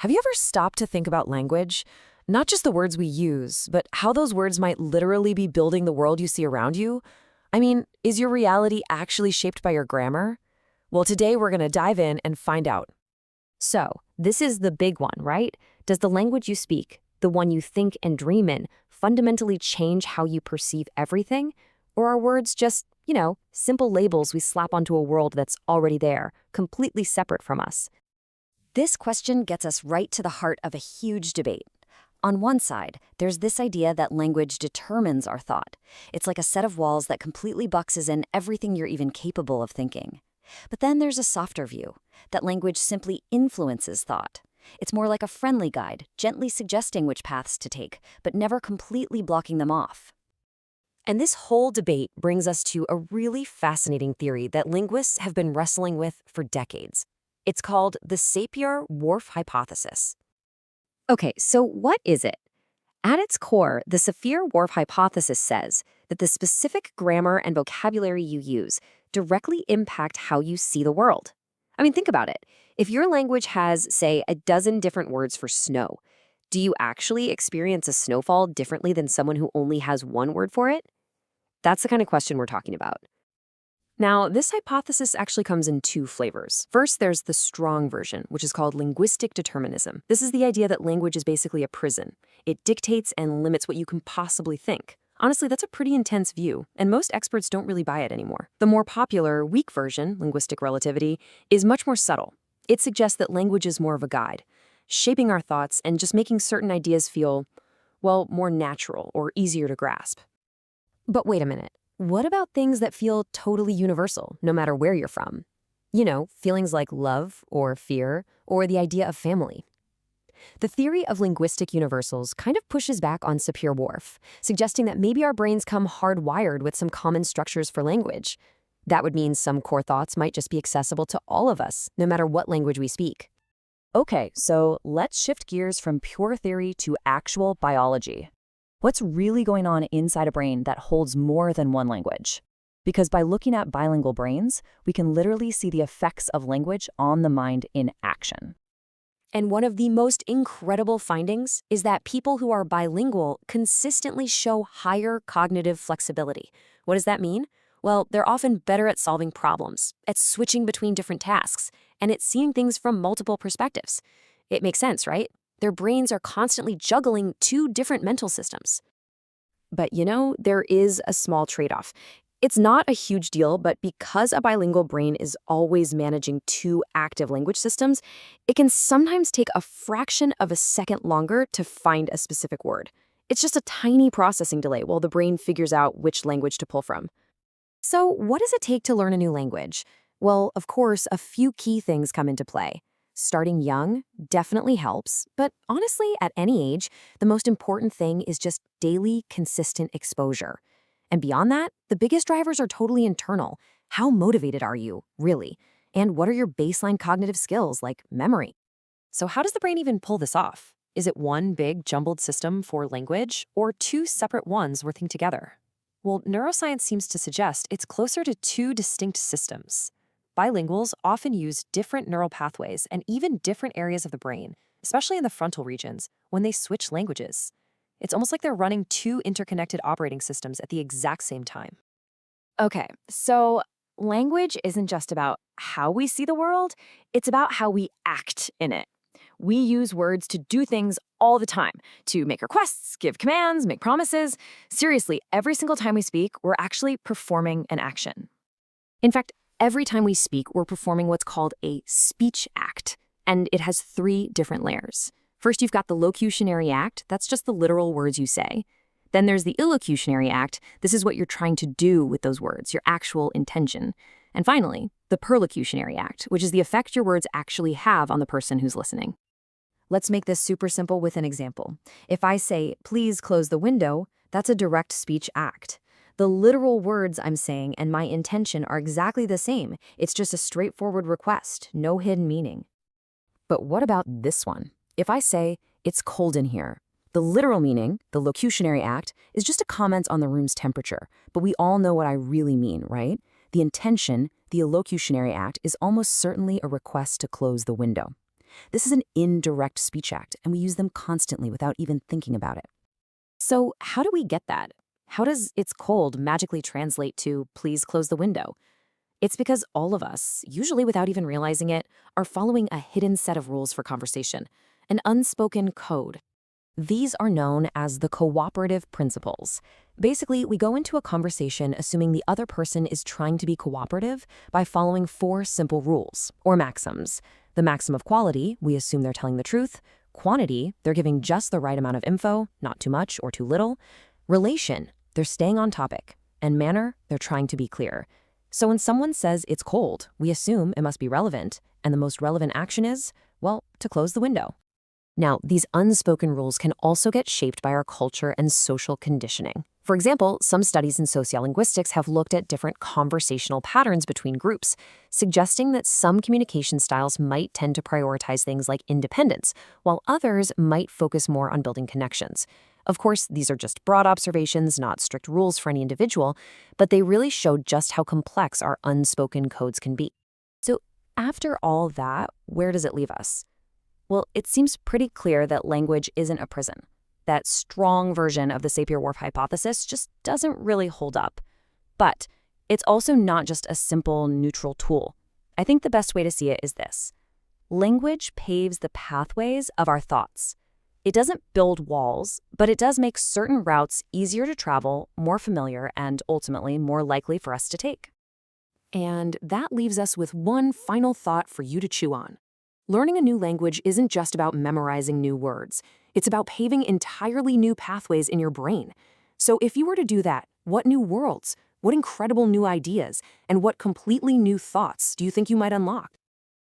Have you ever stopped to think about language? Not just the words we use, but how those words might literally be building the world you see around you? I mean, is your reality actually shaped by your grammar? Well, today we're going to dive in and find out. So, this is the big one, right? Does the language you speak, the one you think and dream in, fundamentally change how you perceive everything? Or are words just, simple labels we slap onto a world that's already there, completely separate from us? This question gets us right to the heart of a huge debate. On one side, there's this idea that language determines our thought. It's like a set of walls that completely boxes in everything you're even capable of thinking. But then there's a softer view, that language simply influences thought. It's more like a friendly guide, gently suggesting which paths to take, but never completely blocking them off. And this whole debate brings us to a really fascinating theory that linguists have been wrestling with for decades. It's called the Sapir-Whorf Hypothesis. Okay, so what is it? At its core, the Sapir-Whorf Hypothesis says that the specific grammar and vocabulary you use directly impact how you see the world. I mean, think about it. If your language has, say, a dozen different words for snow, do you actually experience a snowfall differently than someone who only has one word for it? That's the kind of question we're talking about. Now, this hypothesis actually comes in two flavors. First, there's the strong version, which is called linguistic determinism. This is the idea that language is basically a prison. It dictates and limits what you can possibly think. Honestly, that's a pretty intense view, and most experts don't really buy it anymore. The more popular, weak version, linguistic relativity, is much more subtle. It suggests that language is more of a guide, shaping our thoughts and just making certain ideas feel, well, more natural or easier to grasp. But wait a minute. What about things that feel totally universal, no matter where you're from? Feelings like love or fear or the idea of family. The theory of linguistic universals kind of pushes back on Sapir-Whorf, suggesting that maybe our brains come hardwired with some common structures for language. That would mean some core thoughts might just be accessible to all of us, no matter what language we speak. Okay, so let's shift gears from pure theory to actual biology. What's really going on inside a brain that holds more than one language? Because by looking at bilingual brains, we can literally see the effects of language on the mind in action. And one of the most incredible findings is that people who are bilingual consistently show higher cognitive flexibility. What does that mean? Well, they're often better at solving problems, at switching between different tasks, and at seeing things from multiple perspectives. It makes sense, right? Their brains are constantly juggling two different mental systems. But there is a small trade-off. It's not a huge deal, but because a bilingual brain is always managing two active language systems, it can sometimes take a fraction of a second longer to find a specific word. It's just a tiny processing delay while the brain figures out which language to pull from. So what does it take to learn a new language? Well, of course, a few key things come into play. Starting young definitely helps, but honestly, at any age, the most important thing is just daily, consistent exposure. And beyond that, the biggest drivers are totally internal. How motivated are you, really? And what are your baseline cognitive skills, like memory? So how does the brain even pull this off? Is it one big jumbled system for language, or two separate ones working together? Well, neuroscience seems to suggest it's closer to two distinct systems. Bilinguals often use different neural pathways and even different areas of the brain, especially in the frontal regions, when they switch languages. It's almost like they're running two interconnected operating systems at the exact same time. Okay, so language isn't just about how we see the world, it's about how we act in it. We use words to do things all the time, to make requests, give commands, make promises. Seriously, every single time we speak, we're actually performing an action. In fact, every time we speak, we're performing what's called a speech act, and it has three different layers. First, you've got the locutionary act. That's just the literal words you say. Then there's the illocutionary act. This is what you're trying to do with those words, your actual intention. And finally, the perlocutionary act, which is the effect your words actually have on the person who's listening. Let's make this super simple with an example. If I say, "Please close the window," that's a direct speech act. The literal words I'm saying and my intention are exactly the same. It's just a straightforward request, no hidden meaning. But what about this one? If I say, "It's cold in here," the literal meaning, the locutionary act, is just a comment on the room's temperature. But we all know what I really mean, right? The intention, the illocutionary act, is almost certainly a request to close the window. This is an indirect speech act, and we use them constantly without even thinking about it. So, how do we get that? How does "it's cold" magically translate to "please close the window"? It's because all of us, usually without even realizing it, are following a hidden set of rules for conversation, an unspoken code. These are known as the cooperative principles. Basically, we go into a conversation assuming the other person is trying to be cooperative by following 4 simple rules, or maxims. The maxim of quality, we assume they're telling the truth. Quantity, they're giving just the right amount of info, not too much or too little. Relation, they're staying on topic. And manner, they're trying to be clear. So when someone says it's cold, we assume it must be relevant, and the most relevant action is, well, to close the window. Now, these unspoken rules can also get shaped by our culture and social conditioning. For example, some studies in sociolinguistics have looked at different conversational patterns between groups, suggesting that some communication styles might tend to prioritize things like independence, while others might focus more on building connections. Of course, these are just broad observations, not strict rules for any individual, but they really show just how complex our unspoken codes can be. So, after all that, where does it leave us? Well, it seems pretty clear that language isn't a prison. That strong version of the Sapir-Whorf hypothesis just doesn't really hold up. But it's also not just a simple, neutral tool. I think the best way to see it is this. Language paves the pathways of our thoughts. It doesn't build walls, but it does make certain routes easier to travel, more familiar, and ultimately more likely for us to take. And that leaves us with one final thought for you to chew on. Learning a new language isn't just about memorizing new words. It's about paving entirely new pathways in your brain. So if you were to do that, what new worlds, what incredible new ideas, and what completely new thoughts do you think you might unlock?